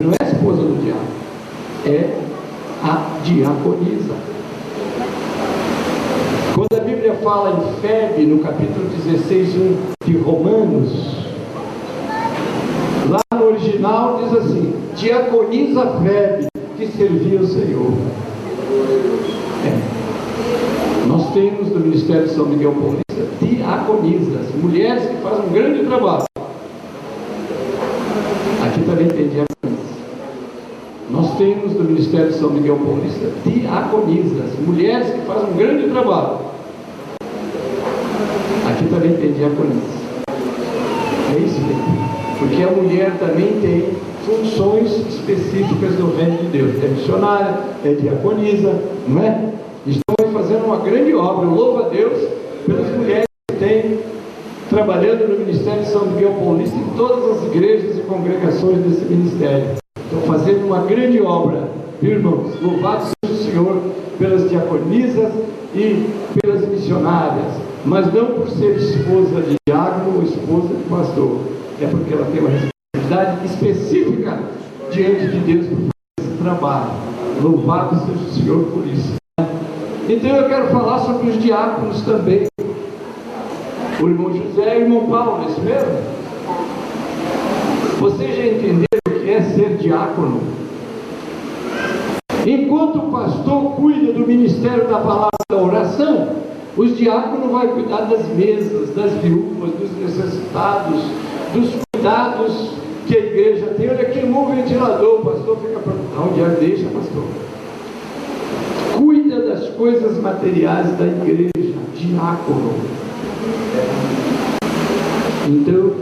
não é a esposa do diácono, é a diaconisa. Quando a Bíblia fala em Febe, no capítulo 16:1 de Romanos, lá no original diz assim: diaconisa Febe, que servia o Senhor. Nós temos no Ministério de São Miguel Paulista diaconisas, mulheres que fazem um grande trabalho. Aqui também tem diaconisa. Nós temos no Ministério de São Miguel Paulista diaconisas, mulheres que fazem um grande trabalho. Aqui também tem diaconisa. É isso mesmo. Porque a mulher também tem funções específicas no reino de Deus. É missionária, é diaconisa, não é? Estão fazendo uma grande obra. Eu louvo a Deus pelas mulheres que têm trabalhando no Ministério de São Miguel Paulista, em todas as igrejas e congregações desse ministério. Estão fazendo uma grande obra, irmãos. Louvado seja o Senhor pelas diaconisas e pelas missionárias, mas não por ser esposa de diácono ou esposa de pastor, é porque ela tem uma responsabilidade específica diante de Deus por fazer esse trabalho. Louvado seja o Senhor por isso. Então eu quero falar sobre os diáconos também. O irmão José e o irmão Paulo, é isso mesmo? Vocês já entenderam o que é ser diácono? Enquanto o pastor cuida do ministério da palavra da oração, os diáconos vão cuidar das mesas, das viúvas, dos necessitados, dos cuidados que a igreja tem. Olha, queimou o ventilador, o pastor fica para onde é? Deixa, pastor. Cuida das coisas materiais da igreja, diácono. Então,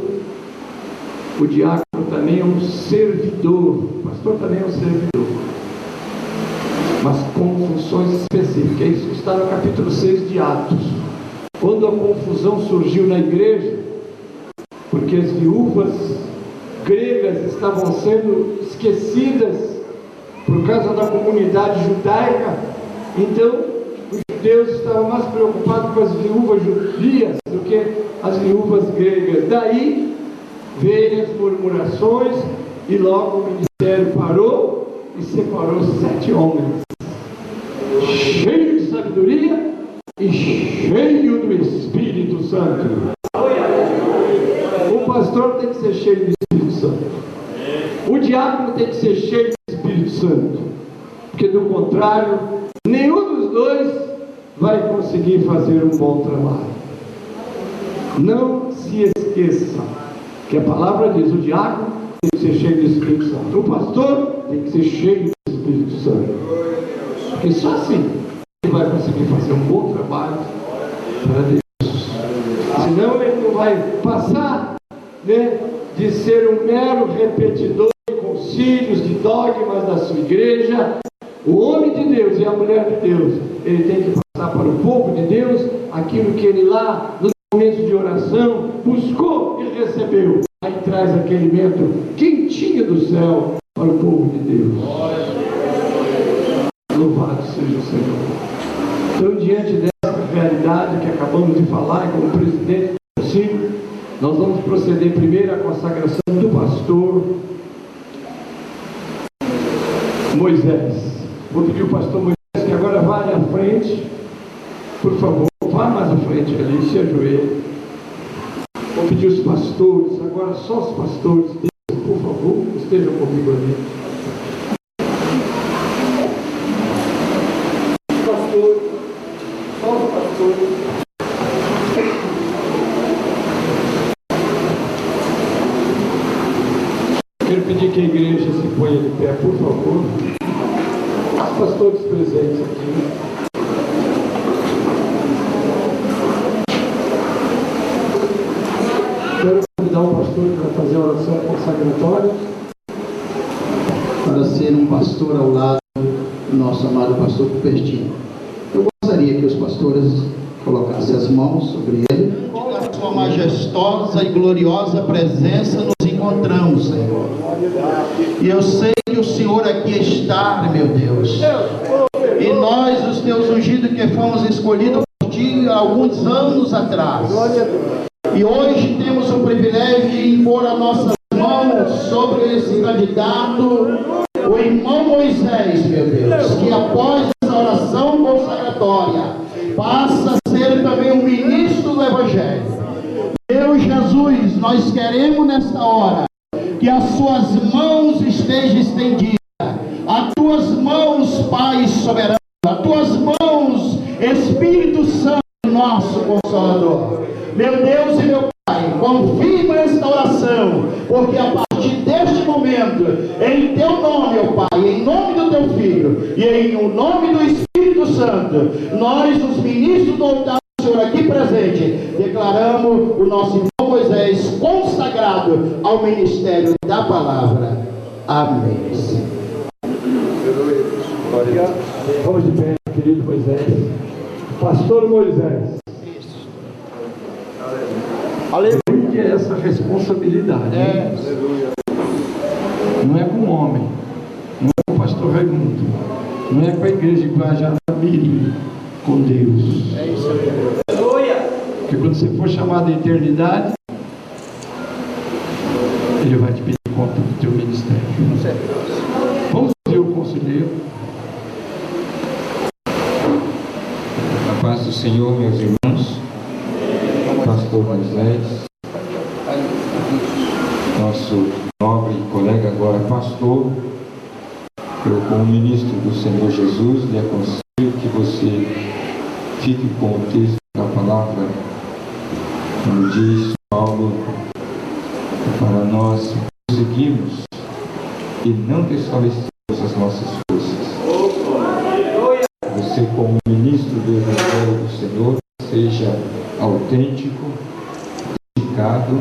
o diácono também é um servidor, o pastor também é um servidor, mas com funções específicas. Isso está no capítulo 6 de Atos. Quando a confusão surgiu na igreja, porque as viúvas gregas estavam sendo esquecidas por causa da comunidade judaica, então os judeus estavam mais preocupados com as viúvas judias do que as viúvas gregas. Daí veio as murmurações e logo o ministério parou e separou 7 homens, cheio de sabedoria e cheio do Espírito Santo. O pastor tem que ser cheio do Espírito Santo. O diácono tem que ser cheio do Espírito Santo, porque do contrário, nenhum dos dois vai conseguir fazer um bom trabalho. Não se esqueça que a palavra diz: o diácono tem que ser cheio do Espírito Santo, o pastor tem que ser cheio do Espírito Santo, porque só assim ele vai conseguir fazer um bom trabalho para Deus. Senão ele não vai passar, de ser um mero repetidor de concílios, de dogmas da sua igreja. O homem de Deus e a mulher de Deus, ele tem que passar para o povo de Deus aquilo que ele lá nos momentos de oração buscou e recebeu. Aí traz aquele alimento quentinho do céu para o povo de Deus. Louvado seja o Senhor. Então, diante dessa realidade que acabamos de falar, e como presidente do conselho, nós vamos proceder primeiro à consagração do pastor Moisés. Vou pedir o pastor Moisés que agora vá à frente, por favor, vá mais à frente ali, se ajoelhe. Vou pedir os pastores, agora só os pastores, por favor, estejam comigo ali. Pastor, só os pastores. Quero pedir que a igreja se ponha de pé, por favor. Os pastores presentes aqui. Quero convidar o pastor que vai fazer a oração consagratória para ser um pastor ao lado do nosso amado pastor Cupertino. Eu gostaria que os pastores colocassem as mãos sobre ele. Na sua majestosa e gloriosa presença nos encontramos, Senhor. E eu sei que o Senhor aqui está, meu Deus. E nós, os teus ungidos, que fomos escolhidos por ti há alguns anos atrás. E hoje temos o privilégio de impor as nossas mãos sobre esse candidato, o irmão Moisés, meu Deus, que após essa oração consagratória, passa a ser também um ministro do Evangelho. Meu Jesus, nós queremos nesta hora que as suas mãos estejam estendidas, as tuas mãos, Pai soberano, as tuas mãos, Espírito Santo, nosso Consolador. Meu Deus e meu Pai, confirma esta oração, porque a partir deste momento, em teu nome, ó Pai, em nome do teu Filho e em nome do Espírito Santo, nós, os ministros do altar do Senhor aqui presente, declaramos o nosso irmão Moisés consagrado ao ministério da palavra. Amém. Vamos de pé, querido Moisés. Pastor Moisés. Aleluia. É essa responsabilidade. Não é com o homem, não é com o pastor Raimundo, não é com a igreja de Guajajamirim, com Deus. É isso mesmo. Porque quando você for chamado à eternidade, Ele vai te pedir conta do teu ministério. Vamos ver o conselheiro. A paz do Senhor, meus irmãos, pastor Moisés, nosso nobre colega agora pastor, eu como ministro do Senhor Jesus lhe aconselho que você fique com o texto da palavra, como diz Paulo, para nós prosseguirmos e não desfalecermos as nossas forças. Você como ministro do Evangelho do Senhor seja autêntico, dedicado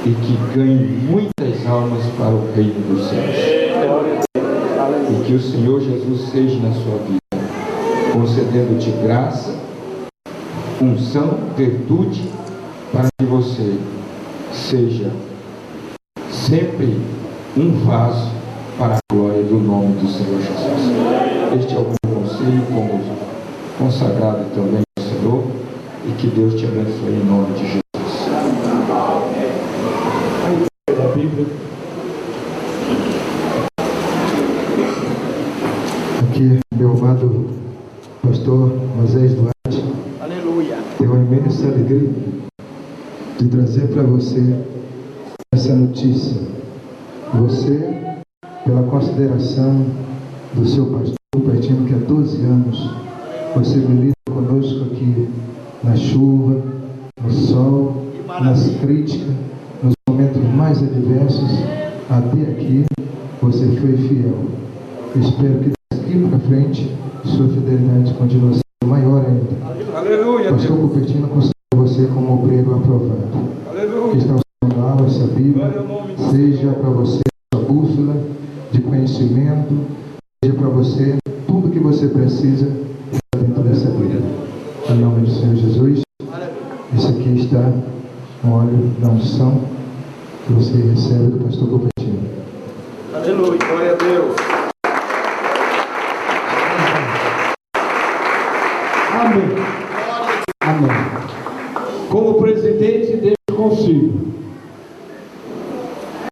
e que ganhe muitas almas para o reino dos céus. E que o Senhor Jesus seja na sua vida, concedendo-te graça, unção, virtude, para que você seja sempre um vaso para a glória do nome do Senhor Jesus. Este é o meu conselho como consagrado também ao Senhor, e que Deus te abençoe em nome de Jesus. A Bíblia. Aqui, meu amado pastor Moisés Duarte. Aleluia. Tenho uma imensa alegria de trazer para você essa notícia. Você, pela consideração do seu pastor Pertino, que há 12 anos você milita conosco aqui na chuva, no sol, nas críticas, nos momentos mais adversos, até aqui você foi fiel. Espero que daqui para frente sua fidelidade continue sendo maior ainda. Aleluia. Pastor Cupertino considera você como obreiro aprovado. Aleluia. Que está usando essa Bíblia, seja para você a bússola de conhecimento, seja para você tudo que você precisa dentro dessa Bíblia. Em nome do Senhor Jesus, isso aqui está no óleo da unção que você recebe do pastor Cupertino. Aleluia. Glória a Deus. Amém. Amém. Como presidente deste conselho,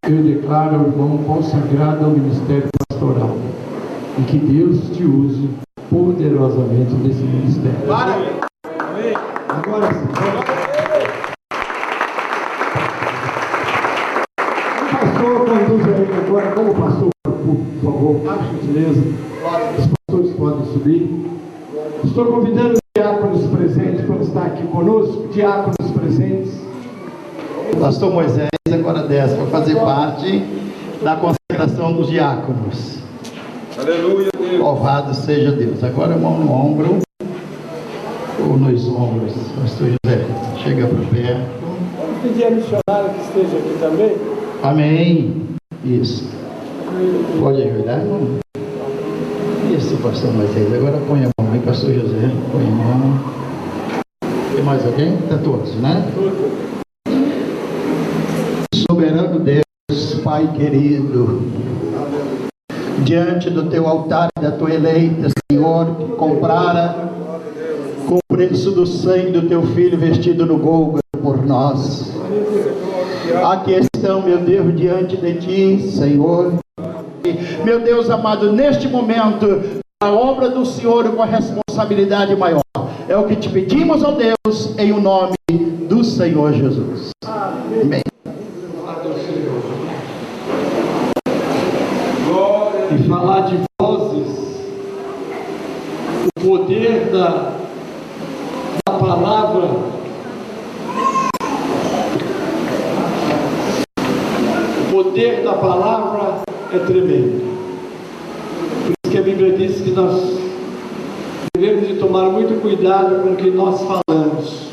eu declaro ao irmão consagrado ao ministério pastoral e que Deus te use poderosamente nesse ministério. Amém. Agora sim. O pastor conduz aí agora, como pastor, por favor, por gentileza. Os pastores podem subir. Estou convidando os diáconos presentes para estar aqui conosco, diáconos presentes. Pastor Moisés agora desce para fazer parte da consagração dos diáconos. Aleluia, Deus. Louvado seja Deus. Agora mão no ombro ou nos ombros. Pastor José, chega para perto. Vamos pedir a missionária que esteja aqui também. Amém. Isso. Pode ajudar, irmão? Isso, pastor Moisés. Agora põe a mão aí, pastor José. Põe a mão. Tem mais alguém? Está todos, né? Soberano Deus, Pai querido, diante do teu altar e da tua eleita, Senhor, que comprara com o preço do sangue do teu filho vestido no Gólgota por nós. Aqui estão, meu Deus, diante de Ti, Senhor. Meu Deus amado, neste momento, a obra do Senhor com a responsabilidade maior. É o que te pedimos, ó Deus, em o nome do Senhor Jesus. Amém. E falar de vozes, o poder da palavra, o poder da palavra é tremendo. Por isso que a Bíblia diz que nós devemos de tomar muito cuidado com o que nós falamos,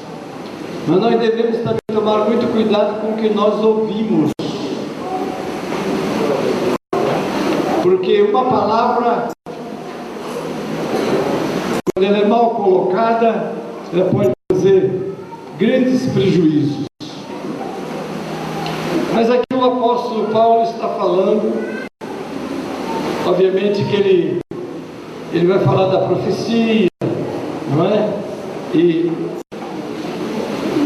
mas nós devemos também tomar muito cuidado com o que nós ouvimos, porque uma palavra, quando ela é mal colocada, ela pode fazer grandes prejuízos. Mas aqui o apóstolo Paulo está falando, obviamente que ele vai falar da profecia, não é? E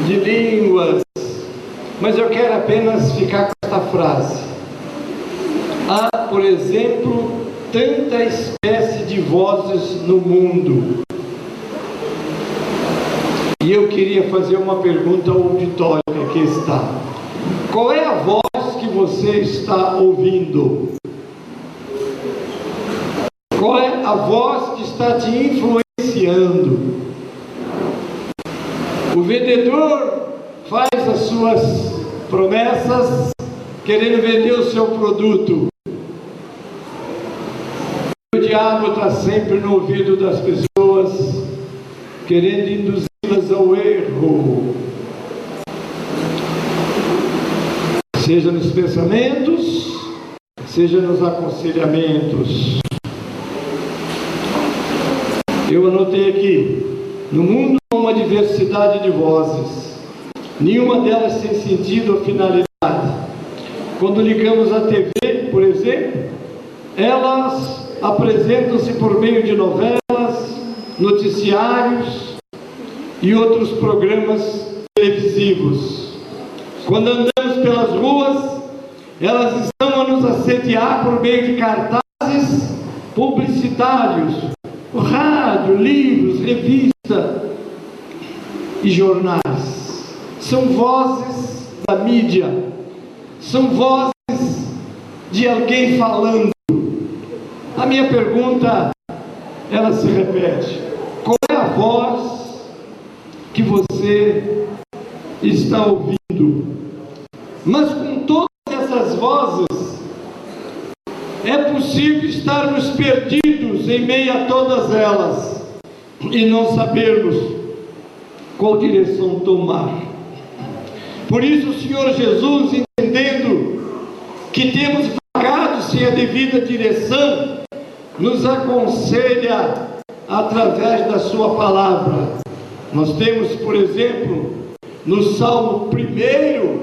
de línguas, mas eu quero apenas ficar com esta frase. Há, por exemplo, tanta espécie de vozes no mundo. E eu queria fazer uma pergunta ao auditório que aqui está. Qual é a voz que você está ouvindo? Qual é a voz que está te influenciando? O vendedor faz as suas promessas querendo vender o seu produto. O diabo está sempre no ouvido das pessoas, querendo induzi-las ao erro, seja nos pensamentos, seja nos aconselhamentos. Eu anotei aqui: no mundo há uma diversidade de vozes, nenhuma delas tem sentido ou finalidade. Quando ligamos a TV, por exemplo, elas apresentam-se por meio de novelas, noticiários e outros programas televisivos. Quando andamos pelas ruas, elas estão a nos assediar por meio de cartazes publicitários, rádio, livros, revista e jornais. São vozes da mídia, são vozes de alguém falando. A minha pergunta, ela se repete: qual é a voz que você está ouvindo? Mas com todas essas vozes, é possível estarmos perdidos em meio a todas elas e não sabermos qual direção tomar. Por isso o Senhor Jesus, entendendo que temos vagado sem a devida direção, nos aconselha através da sua palavra. Nós temos, por exemplo, no Salmo 1,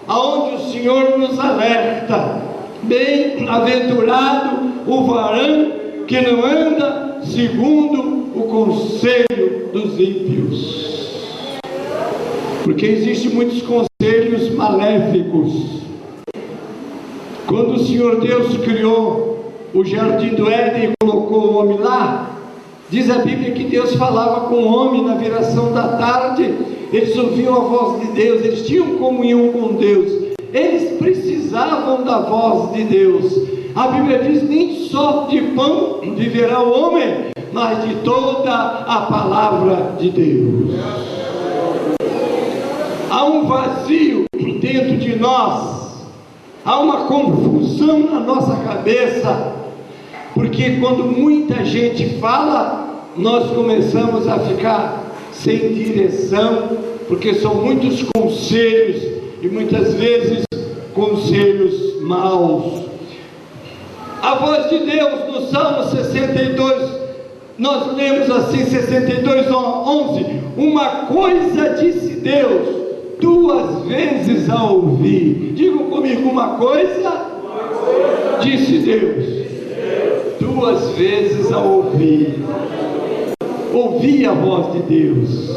aonde o Senhor nos alerta: bem-aventurado o varão que não anda segundo o conselho dos ímpios. Porque existem muitos conselhos maléficos. Quando o Senhor Deus criou o jardim do Éden e colocou o homem lá, diz a Bíblia que Deus falava com o homem na viração da tarde. Eles ouviam a voz de Deus, eles tinham comunhão com Deus, eles precisavam da voz de Deus. A Bíblia diz: nem só de pão viverá o homem, mas de toda a palavra de Deus. Há um vazio dentro de nós, há uma confusão na nossa cabeça, porque quando muita gente fala, nós começamos a ficar sem direção, porque são muitos conselhos e muitas vezes conselhos maus. A voz de Deus no Salmo 62, nós lemos assim, 62:11: uma coisa disse Deus, 2 vezes a ouvir. Digam comigo: uma coisa disse Deus, 2 vezes a ouvir. Ouvi a voz de Deus.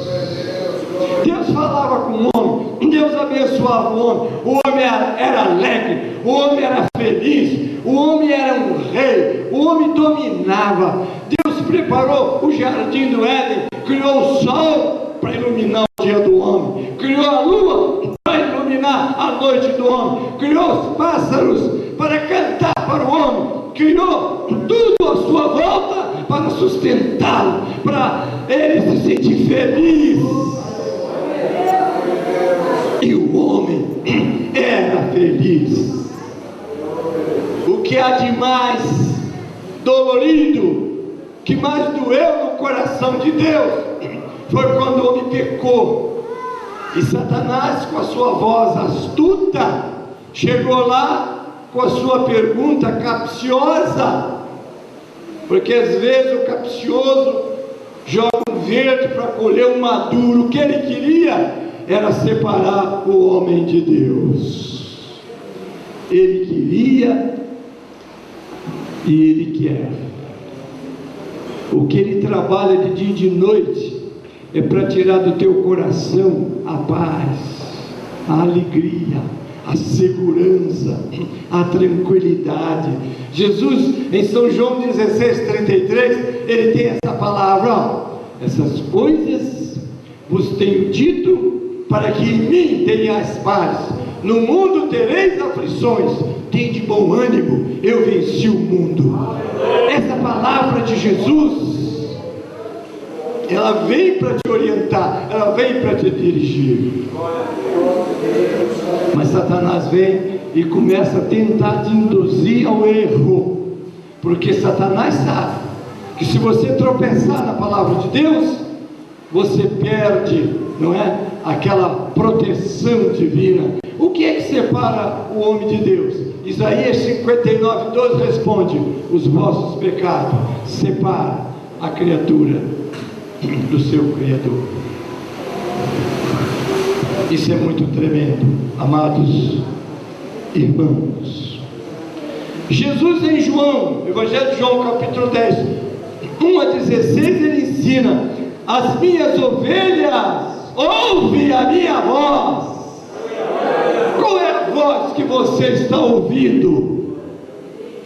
Deus falava com o homem. Deus abençoava abençoava o homem era alegre, o homem era feliz, o homem era um rei, o homem dominava. Deus preparou o jardim do Éden, criou o sol para iluminar o dia do homem, criou a lua para iluminar a noite do homem, criou os pássaros para cantar para o homem, criou tudo à sua volta para sustentá-lo, para ele se sentir feliz. E o homem era feliz. O que há de mais dolorido, que mais doeu no coração de Deus, foi quando o homem pecou. E Satanás, com a sua voz astuta, chegou lá com a sua pergunta capciosa, porque às vezes o capcioso joga um verde para colher um maduro. O que ele queria era separar o homem de Deus. Ele queria e ele quer. O que ele trabalha de dia e de noite é para tirar do teu coração a paz, a alegria, a segurança, a tranquilidade. Jesus, em São João 16:33, ele tem essa palavra, ó: essas coisas vos tenho dito, para que em mim tenhais paz. No mundo tereis aflições, tende bom ânimo, eu venci o mundo. Essa palavra de Jesus, ela vem para te orientar, ela vem para te dirigir. Mas Satanás vem e começa a tentar te induzir ao erro, porque Satanás sabe que se você tropeçar na palavra de Deus, você perde, não é, aquela proteção divina. O que é que separa o homem de Deus? Isaías 59:12 responde: os vossos pecados separam a criatura do seu Criador. Isso é muito tremendo, amados irmãos. Jesus, em João, Evangelho de João, capítulo 10, 1-16, ele ensina: as minhas ovelhas ouvem a minha voz. Qual é a voz que você está ouvindo,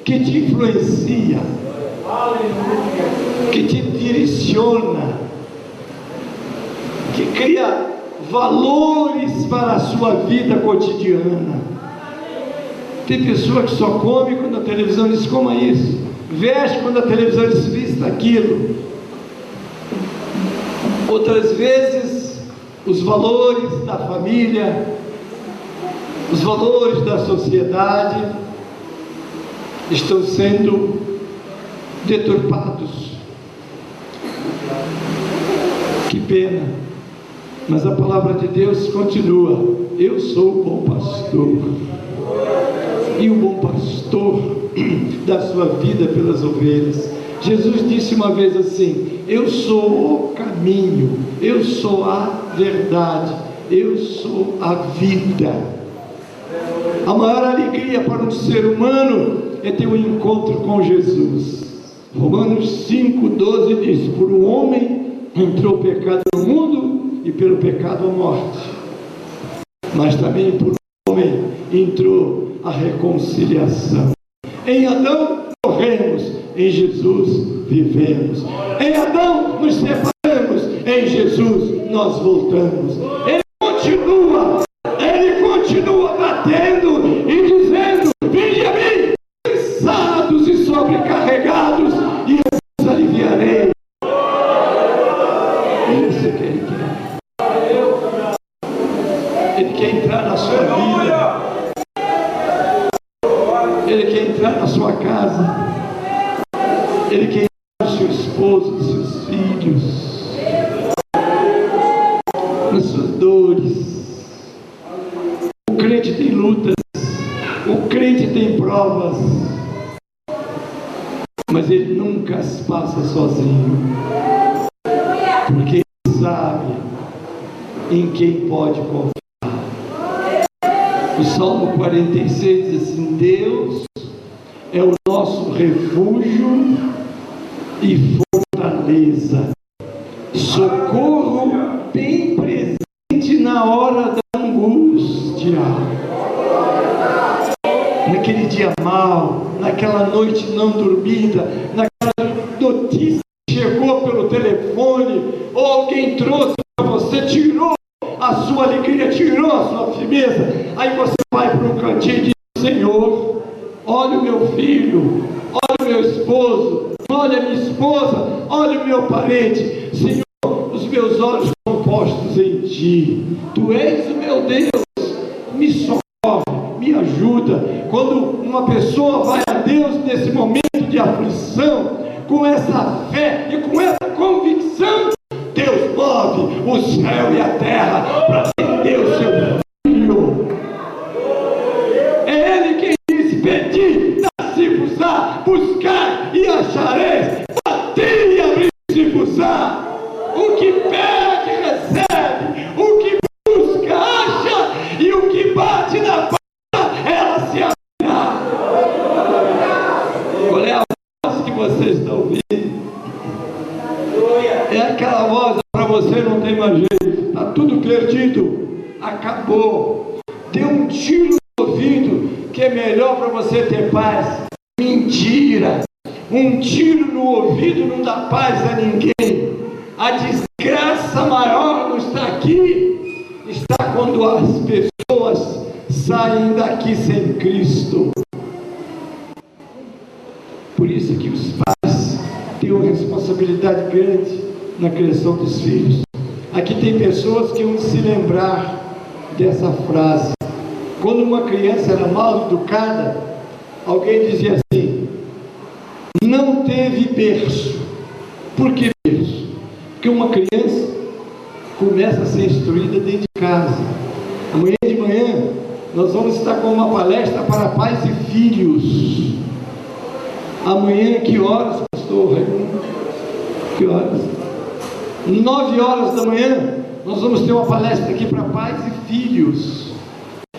que te influencia, que te direciona, que cria valores para a sua vida cotidiana? Tem pessoa que só come quando a televisão diz coma isso, veste quando a televisão diz vista aquilo. Outras vezes os valores da família, os valores da sociedade estão sendo deturpados. Que pena, mas a palavra de Deus continua: eu sou o bom pastor, e o bom pastor dá sua vida pelas ovelhas. Jesus disse uma vez assim: eu sou o caminho, eu sou a verdade, eu sou a vida. A maior alegria para um ser humano é ter um encontro com Jesus. Romanos 5:12 diz: por um homem entrou o pecado no mundo, e pelo pecado a morte, mas também por um homem entrou a reconciliação. Em Adão morremos, em Jesus vivemos. Em Adão nos separamos, em Jesus nós voltamos. Ele continua batendo e dizendo: vinde a mim, cansados e sobrecarregados, e eu vos aliviarei. Isso que ele quer. Ele quer entrar na sua vida, ele quer entrar na sua casa, ele quer entrar no seu esposo, nos seus filhos, nas suas dores. O crente tem lutas, o crente tem provas, mas ele nunca as passa sozinho, porque ele sabe em quem pode confiar. O Salmo 46 diz assim: Deus é o nosso refúgio e fortaleza, socorro bem presente na hora da angústia. naquela noite não dormida, naquela notícia que chegou pelo telefone, ou alguém trouxe para você, tirou a sua alegria, tirou a sua firmeza. Aí você vai para um cantinho e diz: Senhor, olha o meu filho, olha o meu esposo, olha a minha esposa, olha o meu parente. Senhor, os meus olhos estão postos em Ti. Tu és o meu Deus, me socorre, me ajuda. Quando uma pessoa vai a Deus nesse momento de aflição, com essa fé e com essa convicção, Deus move o céu e a terra para atender o seu filho. É Ele quem disse: pedi, dá-se-vos-á, buscar e achareis, bater e abrir-se-vos-á. O que pede, recebe, o que busca, acha, e o que bate na porta, ela se abrirá. Qual é a voz que vocês estão ouvindo? É aquela voz: para você não tem mais jeito, está tudo perdido, acabou. Deu um tiro no ouvido, que é melhor para você ter paz. Mentira! Um tiro no ouvido não dá paz a ninguém. A desgraça maior não está aqui, está quando as pessoas saem daqui sem Cristo. Por isso que os pais têm uma responsabilidade grande na criação dos filhos. Aqui tem pessoas que vão se lembrar dessa frase. Quando uma criança era mal educada, alguém dizia assim: não teve berço. Por que berço? Porque uma criança começa a ser instruída dentro de casa. Amanhã de manhã nós vamos estar com uma palestra para pais e filhos. Amanhã, que horas, pastor Raimundo? Que horas? 9 horas da manhã, nós vamos ter uma palestra aqui para pais e filhos.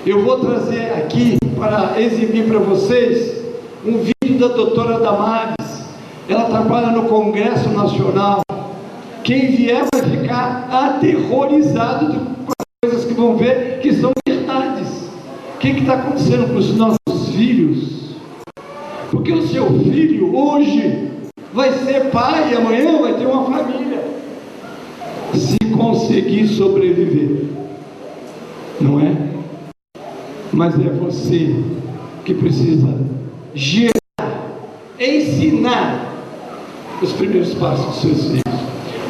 Eu vou trazer aqui para exibir para vocês um vídeo da doutora Damares. Ela trabalha no Congresso Nacional. Quem vier vai ficar aterrorizado com as coisas que vão ver, que são verdades. O que está acontecendo com os nossos filhos? Porque o seu filho hoje vai ser pai e amanhã vai ter uma família, se conseguir sobreviver, não é? Mas é você que precisa gerar, ensinar os primeiros passos dos seus filhos.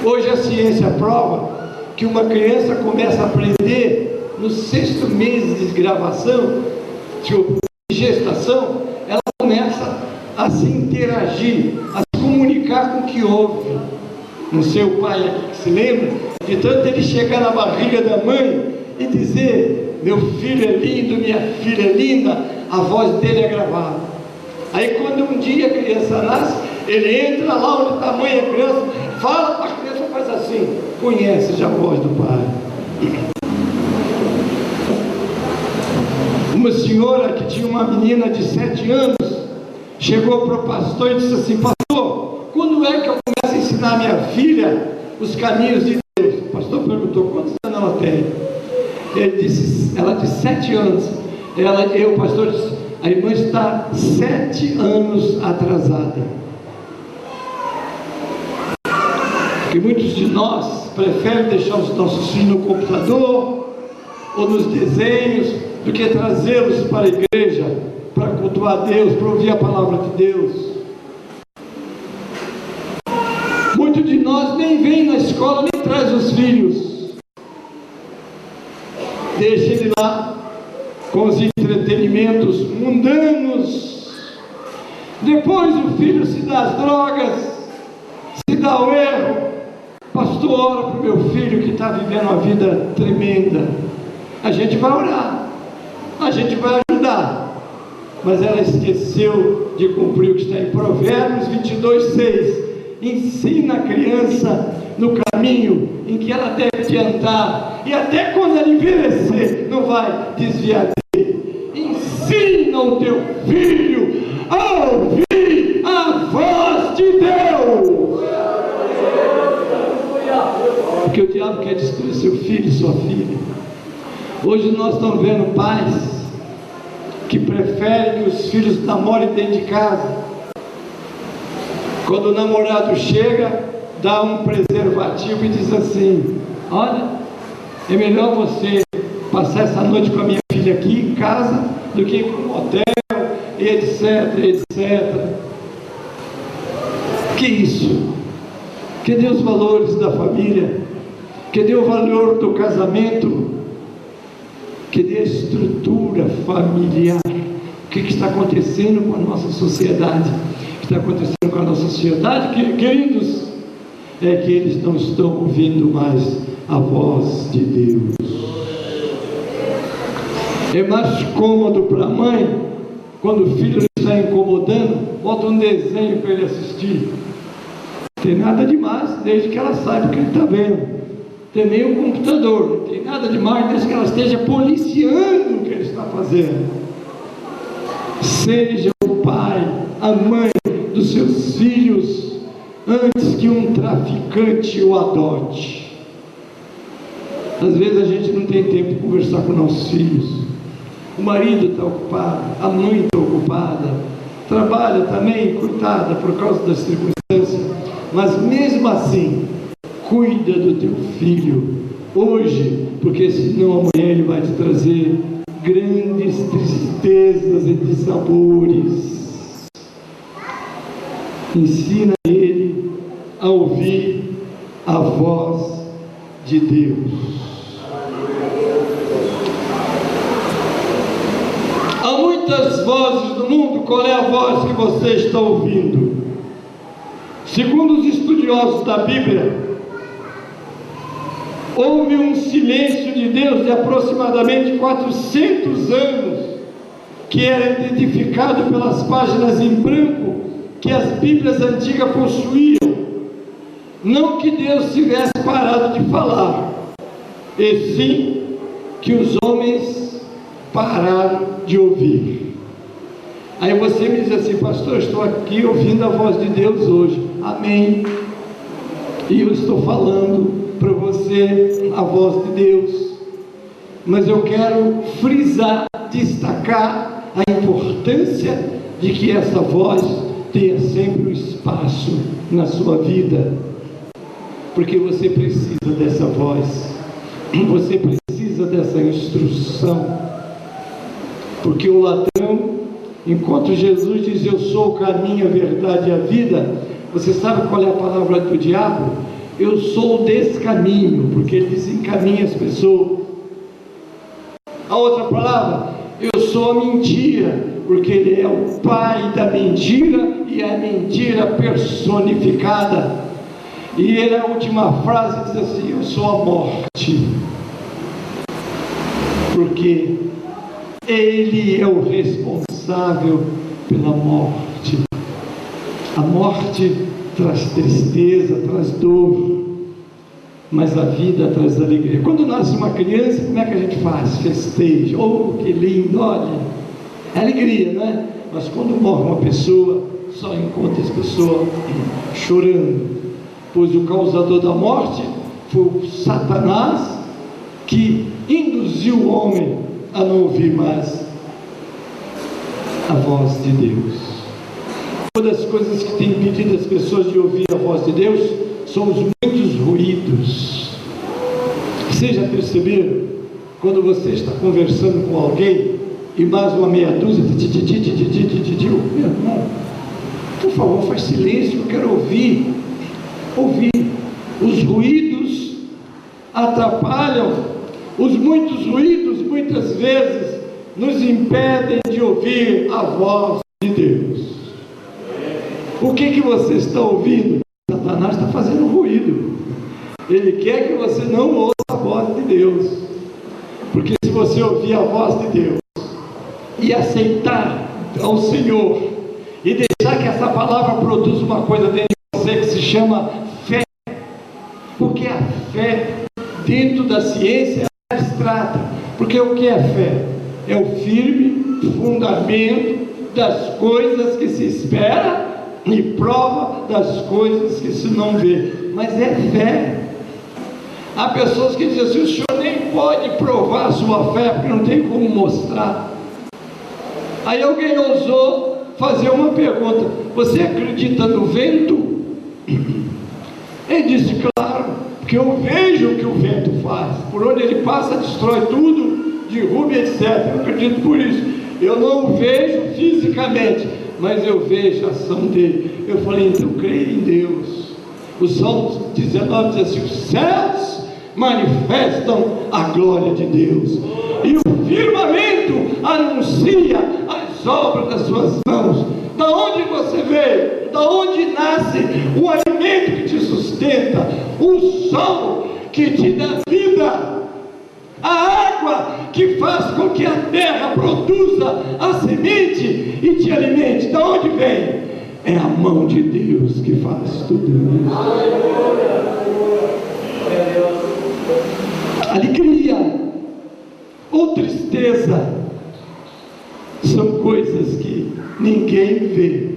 Hoje a ciência prova que uma criança começa a aprender no 6º mês de gravação, de gestação. Ela começa a se interagir, a se comunicar com o que ouve. Não sei o pai aqui que se lembra, de tanto ele chegar na barriga da mãe e dizer: meu filho é lindo, minha filha é linda, a voz dele é gravada. Aí quando um dia a criança nasce, ele entra lá onde está a mãe e a criança, fala para a criança, faz assim, conhece já a voz do pai. Uma senhora que tinha uma menina de 7 anos, chegou para o pastor e disse assim: pastor, quando é que eu começo a ensinar minha filha os caminhos de Deus? O pastor perguntou: quantos anos ela tem? Ele disse: ela tem 7 anos. O pastor disse: a irmã está 7 anos atrasada. Porque muitos de nós preferem deixar os nossos filhos no computador ou nos desenhos, do que trazê-los para a igreja, para cultuar Deus, para ouvir a palavra de Deus. Muitos de nós nem vêm na escola, nem traz os filhos. Deixa ele lá com os entretenimentos mundanos. Depois o filho se dá às drogas, se dá ao erro. Pastor, ora para o meu filho que está vivendo uma vida tremenda. A gente vai orar, a gente vai ajudar, mas ela esqueceu de cumprir o que está em Provérbios 22:6. Ensina a criança no caminho em que ela deve andar, e até quando ela envelhecer, não vai desviar dele. Ensina o teu filho a ouvir a voz de Deus, porque o diabo quer destruir seu filho e sua filha. Hoje nós estamos vendo pais que preferem prefere que os filhos namorem dentro de casa. Quando o namorado chega, dá um preservativo e diz assim: olha, é melhor você passar essa noite com a minha filha aqui em casa do que com um hotel, etc, etc. Que isso? Que dê os valores da família, que dê o valor do casamento, que dê a estrutura familiar. O que está acontecendo com a nossa sociedade? O que está acontecendo com a nossa sociedade, queridos, é que eles não estão ouvindo mais a voz de Deus. É mais cômodo para a mãe, quando o filho está incomodando, bota um desenho para ele assistir. Não tem nada demais, desde que ela saiba o que ele está vendo. Também o computador, não tem nada demais, desde que ela esteja policiando o que ele está fazendo. Seja o pai, a mãe dos seus filhos, antes que um traficante o adote. Às vezes a gente não tem tempo de conversar com nossos filhos. O marido está ocupado, a mãe está ocupada, trabalha também, coitada, por causa das circunstâncias, mas mesmo assim, cuida do teu filho hoje, porque senão amanhã ele vai te trazer grandes tristezas e dissabores. Ensina ele a ouvir a voz de Deus. Há muitas vozes no mundo. Qual é a voz que você está ouvindo? Segundo os estudiosos da Bíblia, houve um silêncio de Deus de aproximadamente 400 anos, que era identificado pelas páginas em branco que as Bíblias antigas possuíam. Não que Deus tivesse parado de falar, e sim que os homens pararam de ouvir. Aí você me diz assim: pastor, estou aqui ouvindo a voz de Deus hoje. Amém. E eu estou falando para você a voz de Deus, mas eu quero frisar, destacar a importância de que essa voz tenha sempre um espaço na sua vida, porque você precisa dessa voz, você precisa dessa instrução, porque o ladrão, enquanto Jesus diz: eu sou o caminho, a verdade e a vida, você sabe qual é a palavra do diabo? Eu sou o descaminho, porque ele desencaminha as pessoas. A outra palavra: eu sou a mentira, porque ele é o pai da mentira e a mentira personificada. E ele, a última frase, diz assim: eu sou a morte, porque ele é o responsável pela morte. A morte traz tristeza, traz dor, mas a vida traz alegria. Quando nasce uma criança, como é que a gente faz? Festeja, oh, que lindo, olha, é alegria, não é? Mas quando morre uma pessoa, só encontra as pessoas chorando, pois o causador da morte foi o Satanás, que induziu o homem a não ouvir mais a voz de Deus. Uma das coisas que tem impedido as pessoas de ouvir a voz de Deus são os muitos ruídos. Vocês já perceberam? Quando você está conversando com alguém e mais uma meia dúzia, meu irmão, por favor, faz silêncio, eu quero ouvir. Os ruídos atrapalham. Os muitos ruídos muitas vezes nos impedem de ouvir a voz de Deus. O que você está ouvindo? Satanás está fazendo ruído. Ele quer que você não ouça a voz de Deus, porque se você ouvir a voz de Deus e aceitar ao Senhor e deixar que essa palavra produza uma coisa dentro de você que se chama fé, porque a fé dentro da ciência é abstrata. Porque o que é fé? É o firme fundamento das coisas que se espera e prova das coisas que se não vê. Mas é fé. Há pessoas que dizem assim: o senhor nem pode provar a sua fé porque não tem como mostrar. Aí alguém ousou fazer uma pergunta: você acredita no vento? Ele disse: claro, porque eu vejo o que o vento faz, por onde ele passa destrói tudo, derruba, etc. Eu acredito por isso. Eu não o vejo fisicamente, mas eu vejo a ação dele. Eu falei: então creio em Deus. O Salmo 19 diz assim: os céus manifestam a glória de Deus, e o firmamento anuncia as obras das suas mãos. Da onde você veio? Da onde nasce o alimento que te sustenta, o sol que te dá vida, a água que faz com que a terra produza a semente e te alimente? Da onde vem? É a mão de Deus que faz tudo isso. Alegria ou tristeza são coisas que ninguém vê,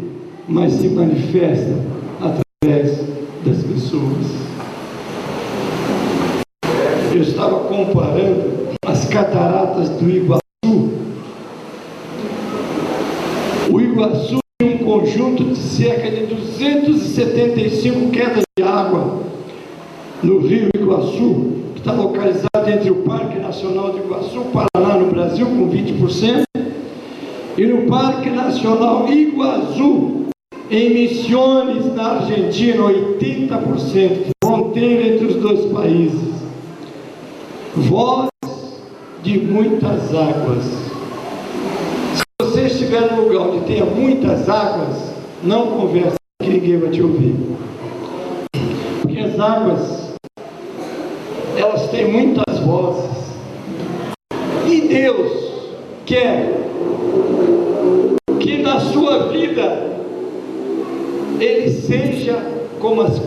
mas se manifesta através das pessoas. Eu estava comparando as cataratas do Iguaçu. O Iguaçu tem um conjunto de cerca de 275 quedas de água no rio Iguaçu, que está localizado entre o Parque Nacional do Iguaçu, Paraná, no Brasil, com 20%, e no Parque Nacional Iguaçu, em Misiones, na Argentina, 80%, fronteira entre os dois países. Voz de muitas águas. Se você estiver num lugar onde tenha muitas águas, não converse, que ninguém vai te ouvir. Porque as águas, elas têm muitas vozes. E Deus quer que na sua vida Ele seja como as